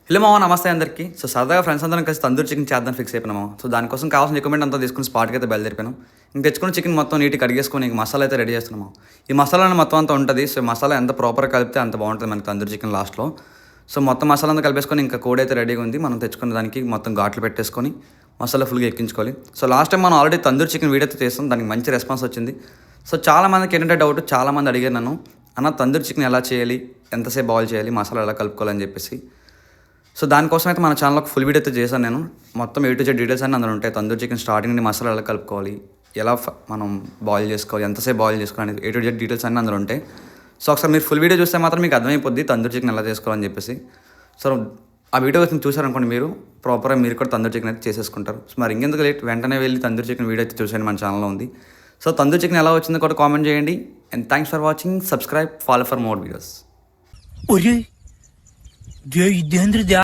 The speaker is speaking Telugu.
హలో మామ, నమస్తే అందరికీ. సరదాగా ఫ్రెండ్స్ అందరం కలిసి తందూరి చికెన్ చేద్దాం ఫిక్స్ అయిపోయినాము. దానికోసం కావాల్సిన రికమెండ్ అంతా తీసుకుని స్పాట్కి అయితే బయలుదేరిపోయాను. ఇంక తెచ్చుకున్న చికెన్ మొత్తం నీట్గా కడిగేసుకొని ఇంక మసాలా అయితే రెడీ చేస్తున్నాము. ఈ మసాలా మొత్తం అంతా ఉంటుంది. మసాలా ఎంత ప్రాపర్గా కలిపితే అంత బాగుంటుంది మనకి తందూరి చికెన్ లాస్ట్లో. మొత్తం మసాలా అంతా కలిపేసుకొని ఇంకా కోడి అయితే రెడీగా ఉంది. మనం తెచ్చుకున్న దానికి మొత్తం ఘాట్లు పెట్టేసుకొని మసాలా ఫుల్గా ఎక్కించుకోవాలి. లాస్ట్ టైం మనం ఆల్రెడీ తందూరి చికెన్ వీడియో అయితే చేస్తాం, దానికి మంచి రెస్పాన్స్ వచ్చింది. చాలామందికి ఏంటంటే డౌట్, చాలామంది అడిగారు నన్ను, అన్న తందూరి చికెన్ ఎలా చేయాలి, ఎంతసేపు బాయిల్ చేయాలి, మసాలా ఎలా కలుపుకోవాలని చెప్పేసి. దానికోసం అయితే మన ఛానల్లో ఒక ఫుల్ వీడియో అయితే చేశాను నేను. మొత్తం A to Z డీటెయిల్స్ అన్నీ అందులో ఉంటాయి. తందూరి చికెన్ స్టార్టింగ్ నుండి మసాలా ఎలా కలుపుకోవాలి, ఎలా మనం బాయిల్ చేసుకోవాలి, ఎంతసేపు బాయిల్ చేసుకోవాలి అనేది A to Z డీటెయిల్స్ అన్నీ అందులో ఉంటాయి. ఒకసారి మీరు ఫుల్ వీడియో చూస్తే మాత్రం మీకు అర్థమైపోద్ది తందూరి చికెన్ ఎలా చేసుకోవాలని చెప్పేసి. ఆ వీడియో చూసారనుకోండి, మీరు ప్రాపర్గా మీరు కూడా తందూరి చికెన్ అయితే చేసేసుకుంటారు. మరి ఇంకెందుకు లేట్, వెంటనే వెళ్ళి తందూరి చికెన్ వీడియో అయితే చూసేయండి, మన ఛానల్లో ఉంది. తందూరి చికెన్ ఎలా వచ్చిందో కూడా కామెంట్ చేయండి. And thanks for watching. Subscribe, follow for more videos.